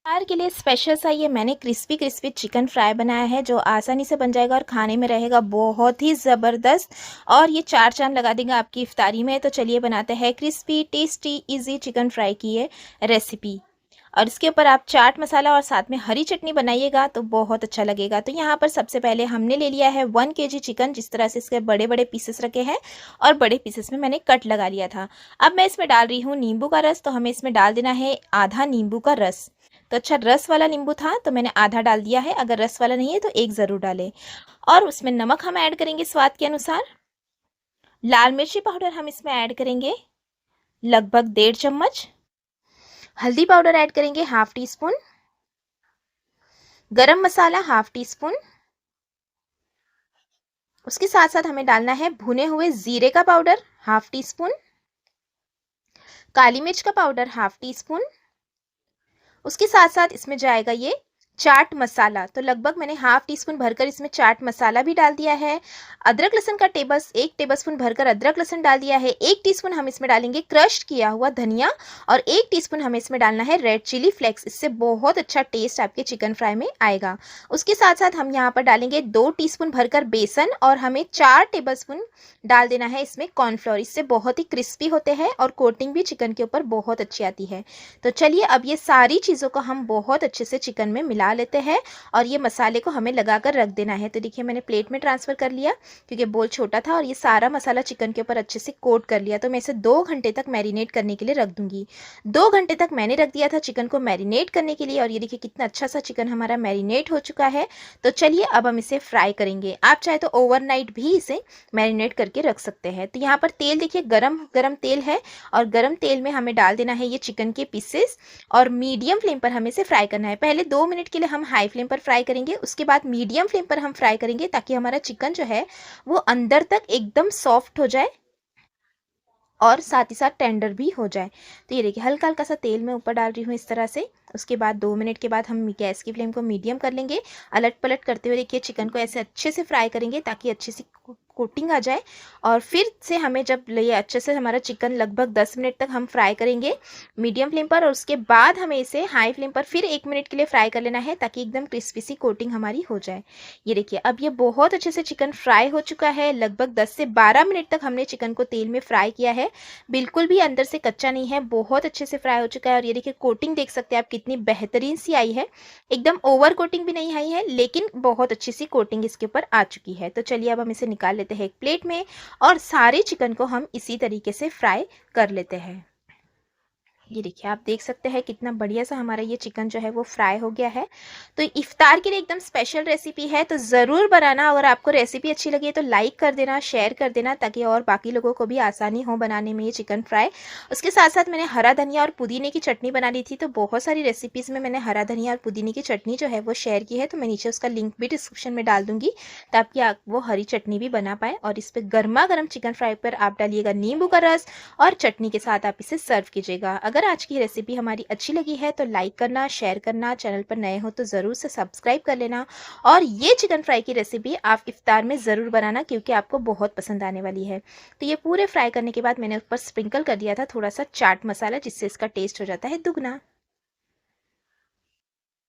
इफ्तार के लिए स्पेशल सा ये मैंने क्रिस्पी क्रिस्पी चिकन फ्राई बनाया है जो आसानी से बन जाएगा और खाने में रहेगा बहुत ही ज़बरदस्त और ये चार चांद लगा देगा आपकी इफ्तारी में। तो चलिए बनाते हैं crispy tasty easy chicken fry की ये रेसिपी। और इसके ऊपर आप चाट मसाला और साथ में हरी चटनी बनाइएगा तो बहुत अच्छा लगेगा। तो यहाँ पर सबसे पहले हमने ले लिया है 1 kg चिकन, जिस तरह से इसके बड़े बड़े पीसेस रखे हैं और बड़े पीसेस में मैंने कट लगा लिया था। अब मैं इसमें डाल रही हूँ नींबू का रस। तो हमें इसमें डाल देना है आधा नींबू का रस। तो अच्छा, रस वाला नींबू था तो मैंने आधा डाल दिया है, अगर रस वाला नहीं है तो एक ज़रूर डालें। और उसमें नमक हम ऐड करेंगे स्वाद के अनुसार। लाल मिर्ची पाउडर हम इसमें ऐड करेंगे लगभग 1.5 चम्मच। हल्दी पाउडर ऐड करेंगे 1/2 टीस्पून। गरम मसाला 1/2 टीस्पून। उसके साथ साथ हमें डालना है भुने हुए जीरे का पाउडर 1/2 टीस्पून। काली मिर्च का पाउडर 1/2 टीस्पून। उसके साथ साथ इसमें जाएगा ये चाट मसाला। तो लगभग मैंने 1/2 टीस्पून भरकर इसमें चाट मसाला भी डाल दिया है। अदरक लहसुन का 1 टेबलस्पून भरकर अदरक लहसुन डाल दिया है। 1 टीस्पून हम इसमें डालेंगे क्रश किया हुआ धनिया और 1 टीस्पून हमें इसमें डालना है रेड चिली फ्लेक्स। इससे बहुत अच्छा टेस्ट आपके चिकन फ्राई में आएगा। उसके साथ साथ हम यहाँ पर डालेंगे 2 टीस्पून भरकर बेसन और हमें 4 टेबलस्पून डाल देना है इसमें कॉर्नफ्लोर। इससे बहुत ही क्रिस्पी होते हैं और कोटिंग भी चिकन के ऊपर बहुत अच्छी आती है। तो चलिए अब ये सारी चीज़ों को हम बहुत अच्छे से चिकन में मिला लेते हैं और ये मसाले को हमें लगाकर रख देना है। तो देखिए मैंने प्लेट में ट्रांसफ़र कर लिया क्योंकि बोल छोटा था और ये सारा मसाला चिकन के ऊपर अच्छे से कोट कर लिया। तो मैं इसे 2 घंटे तक मैरिनेट करने के लिए रख दूंगी। 2 घंटे तक मैंने रख दिया था चिकन को मैरिनेट करने के लिए और ये देखिए कितना अच्छा सा चिकन हमारा मैरिनेट हो चुका है। तो चलिए अब हम इसे फ्राई करेंगे। आप चाहे तो ओवरनाइट भी इसे मैरिनेट करके रख सकते हैं। तो यहाँ पर तेल देखिए गरम गरम तेल है और गरम तेल में हमें डाल देना है ये चिकन के पीसेस और मीडियम फ्लेम पर हमें इसे फ्राई करना है। पहले 2 मिनट के लिए हम हाई फ्लेम पर फ्राई करेंगे, उसके बाद मीडियम फ्लेम पर हम फ्राई करेंगे ताकि हमारा चिकन जो है वो अंदर तक एकदम सॉफ्ट हो जाए और साथ ही साथ टेंडर भी हो जाए। तो ये देखिए हल्का हल्का सा तेल मैं ऊपर डाल रही हूँ इस तरह से। उसके बाद 2 मिनट के बाद हम गैस की फ्लेम को मीडियम कर लेंगे। अलट पलट करते हुए देखिए चिकन को ऐसे अच्छे से फ्राई करेंगे ताकि अच्छी सी कोटिंग आ जाए। और फिर से हमें जब ये अच्छे से हमारा चिकन लगभग 10 मिनट तक हम फ्राई करेंगे मीडियम फ्लेम पर और उसके बाद हमें इसे हाई फ्लेम पर फिर 1 मिनट के लिए फ्राई कर लेना है ताकि एकदम क्रिस्पी सी कोटिंग हमारी हो जाए। ये देखिए अब ये बहुत अच्छे से चिकन फ्राई हो चुका है। लगभग 10 से 12 मिनट तक हमने चिकन को तेल में फ्राई किया है। बिल्कुल भी अंदर से कच्चा नहीं है, बहुत अच्छे से फ्राई हो चुका है। और ये देखिए कोटिंग देख सकते हैं आप कितनी बेहतरीन सी आई है। एकदम ओवर कोटिंग भी नहीं आई है लेकिन बहुत अच्छी सी कोटिंग इसके ऊपर आ चुकी है। तो चलिए अब हम इसे निकाल लेते हैं एक प्लेट में और सारे चिकन को हम इसी तरीके से फ्राई कर लेते हैं। ये देखिए आप देख सकते हैं कितना बढ़िया सा हमारा ये चिकन जो है वो फ्राई हो गया है। तो इफ्तार के लिए एकदम स्पेशल रेसिपी है, तो ज़रूर बनाना। अगर आपको रेसिपी अच्छी लगी है तो लाइक कर देना, शेयर कर देना ताकि और बाकी लोगों को भी आसानी हो बनाने में ये चिकन फ्राई। उसके साथ साथ मैंने हरा धनिया और पुदीने की चटनी बना ली थी। तो बहुत सारी रेसिपीज़ में मैंने हरा धनिया और पुदीने की चटनी जो है वो शेयर की है। तो मैं नीचे उसका लिंक भी डिस्क्रिप्शन में डाल दूंगी ताकि आप वो हरी चटनी भी बना पाए। और इस पर गर्मा गर्म चिकन फ्राई पर आप डालिएगा नींबू का रस और चटनी के साथ आप इसे सर्व कीजिएगा। अगर आज की रेसिपी हमारी अच्छी लगी है तो लाइक करना, शेयर करना, चैनल पर नए हो तो ज़रूर से सब्सक्राइब कर लेना। और ये चिकन फ्राई की रेसिपी आप इफ्तार में ज़रूर बनाना क्योंकि आपको बहुत पसंद आने वाली है। तो ये पूरे फ्राई करने के बाद मैंने ऊपर स्प्रिंकल कर दिया था थोड़ा सा चाट मसाला, जिससे इसका टेस्ट हो जाता है दुगना।